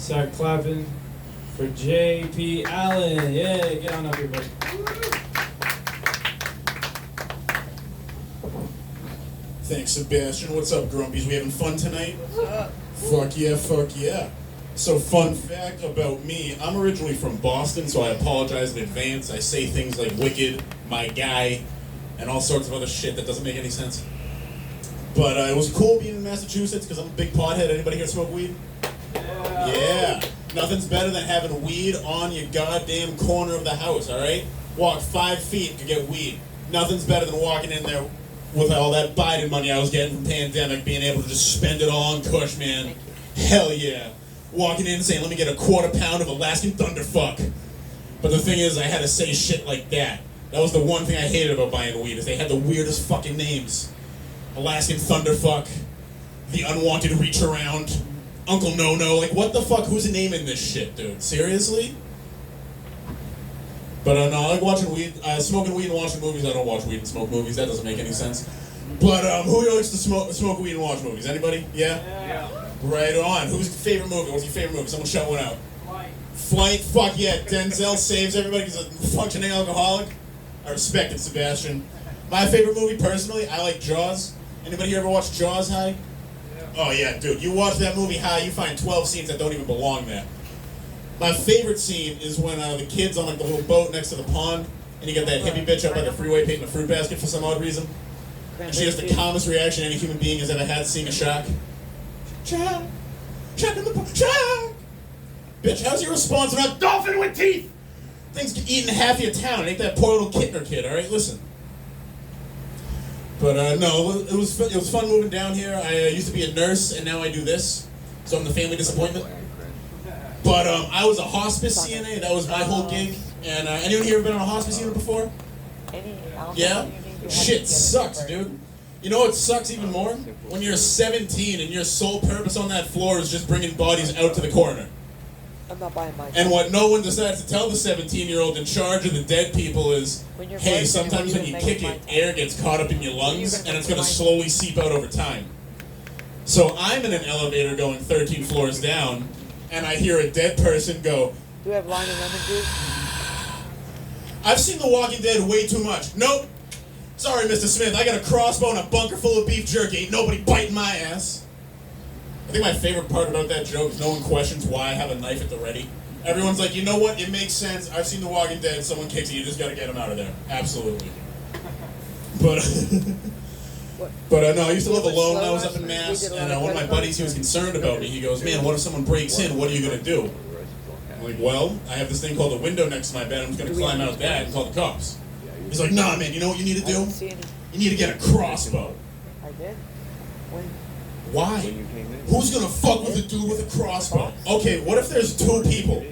Start clapping for J.P. Allen. Yeah, get on up here, buddy. Thanks, Sebastian. What's up, Grumpies? We having fun tonight? Fuck yeah, fuck yeah. So, fun fact about me, I'm originally from Boston, so I apologize in advance. I say things like wicked, my guy, and all sorts of other shit that doesn't make any sense. But it was cool being in Massachusetts because I'm a big pothead. Anybody here smoke weed? Yeah. Nothing's better than having weed on your goddamn corner of the house, alright? Walk 5 feet to get weed. Nothing's better than walking in there with all that Biden money I was getting from pandemic, being able to just spend it all on Kush, man. Hell yeah. Walking in saying, let me get a quarter pound of Alaskan Thunderfuck. But the thing is, I had to say shit like that. That was the one thing I hated about buying weed, is they had the weirdest fucking names. Alaskan Thunderfuck, the Unwanted Reach Around, Uncle No-No, like what the fuck, who's naming this shit, dude? Seriously? But no, I like watching weed, smoking weed and watching movies. I don't watch weed and smoke movies, that doesn't make any sense. But who likes to smoke weed and watch movies? Anybody? Yeah? Right on. Who's your favorite movie? What's your favorite movie? Someone shout one out. Flight, fuck yeah. Denzel saves everybody, he's a functioning alcoholic. I respect it, Sebastian. My favorite movie, personally, I like Jaws. Anybody here ever watch Jaws High? Oh yeah, dude, you watch that movie High, you find 12 scenes that don't even belong there. My favorite scene is when the kid's on like the little boat next to the pond, and you get that hippie bitch up by the freeway painting a fruit basket for some odd reason. And she has the calmest reaction any human being has ever had seeing a shark. Shark! Shark in the pond! Shark! Bitch, how's your response to that dolphin with teeth? Thing's eating half your town. It ain't that poor little Kittner kid, alright? Listen. But no, it was fun moving down here. I used to be a nurse, and now I do this. So I'm the family disappointment. But I was a hospice CNA. That was my whole gig. And anyone here ever been on a hospice unit before? Yeah? Shit sucks, dude. You know what sucks even more? When you're 17 and your sole purpose on that floor is just bringing bodies out to the coroner. I'm not buying mine. And what no one decides to tell the 17-year-old in charge of the dead people is, hey, sometimes when you kick it, air gets caught up in your lungs, and it's going to slowly seep out over time. So I'm in an elevator going 13 floors down, and I hear a dead person go, Do we have lime and lemon juice? I've seen The Walking Dead way too much. Nope. Sorry, Mr. Smith, I got a crossbow and a bunker full of beef jerky. Ain't nobody biting my ass. I think my favorite part about that joke is no one questions why I have a knife at the ready. Everyone's like, you know what? It makes sense. I've seen The Walking Dead. Someone kicks it. You just got to get him out of there. Absolutely. But no, I used to live alone when I was up in Mass, and one of my buddies, he was concerned about me. He goes, man, what if someone breaks in? What are you going to do? I'm like, well, I have this thing called a window next to my bed. I'm just going to climb out that and call the cops. He's like, nah, man, you know what you need to do? You need to get a crossbow. I did? When? Why? Who's gonna fuck with a dude with a crossbow? Okay, what if there's 2 people?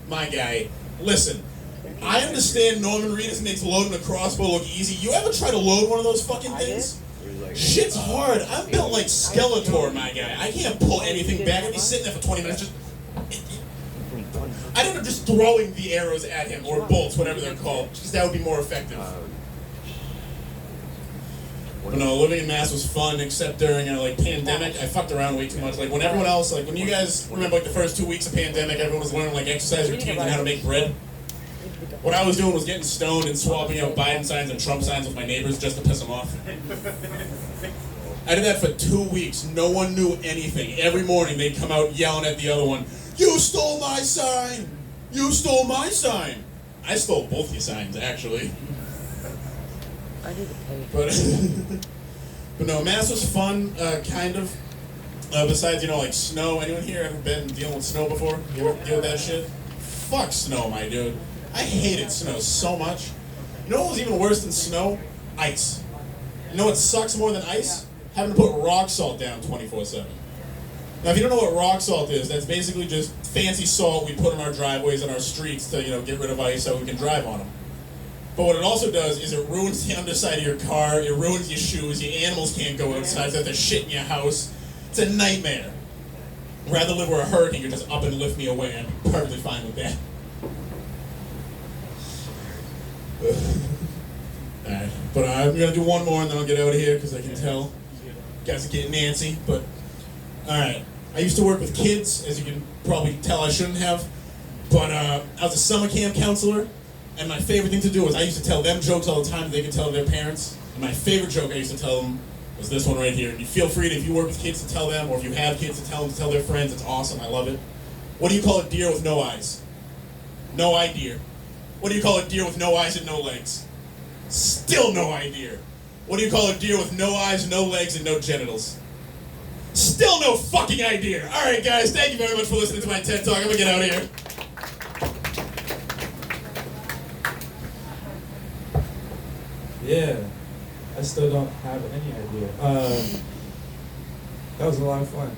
My guy, listen, I understand Norman Reedus makes loading a crossbow look easy. You ever try to load one of those fucking things? Shit's hard. I'm built like Skeletor, my guy. I can't pull anything back. I'd be sitting there for 20 minutes just... I'd end up just throwing the arrows at him, or bolts, whatever they're called, because that would be more effective. But no, living in Mass was fun, except during pandemic. I fucked around way too much. Like when everyone else, like when you guys remember like the first 2 weeks of pandemic, everyone was learning like exercise routines and how to make bread. What I was doing was getting stoned and swapping out Biden signs and Trump signs with my neighbors just to piss them off. I did that for 2 weeks. No one knew anything. Every morning they'd come out yelling at the other one, "You stole my sign! You stole my sign!" I stole both your signs, actually. I need to pay. But no, Mass was fun, kind of. Besides, like snow. Anyone here ever been dealing with snow before? You ever deal with that shit? Fuck snow, my dude. I hated snow so much. You know what was even worse than snow? Ice. You know what sucks more than ice? Having to put rock salt down 24/7. Now, if you don't know what rock salt is, that's basically just fancy salt we put on our driveways and our streets to, get rid of ice so we can drive on them. But what it also does is it ruins the underside of your car, it ruins your shoes, your animals can't go outside, so there's shit in your house. It's a nightmare. I'd rather live where a hurricane could just up and lift me away, and I'm perfectly fine with that. Alright, but I'm going to do one more and then I'll get out of here because I can tell you guys are getting antsy, but alright. I I used to work with kids, as you can probably tell I shouldn't have. But I was a summer camp counselor, and my favorite thing to do was I used to tell them jokes all the time that they could tell their parents. And my favorite joke I used to tell them was this one right here. And you feel free to, if you work with kids, to tell them, or if you have kids, to tell them, to tell their friends. It's awesome. I love it. What do you call a deer with no eyes? No idea. What do you call a deer with no eyes and no legs? Still no idea. What do you call a deer with no eyes, no legs, and no genitals? Still no fucking idea. All right, guys, thank you very much for listening to my TED Talk. I'm gonna get out of here. Yeah, I still don't have any idea. That was a lot of fun.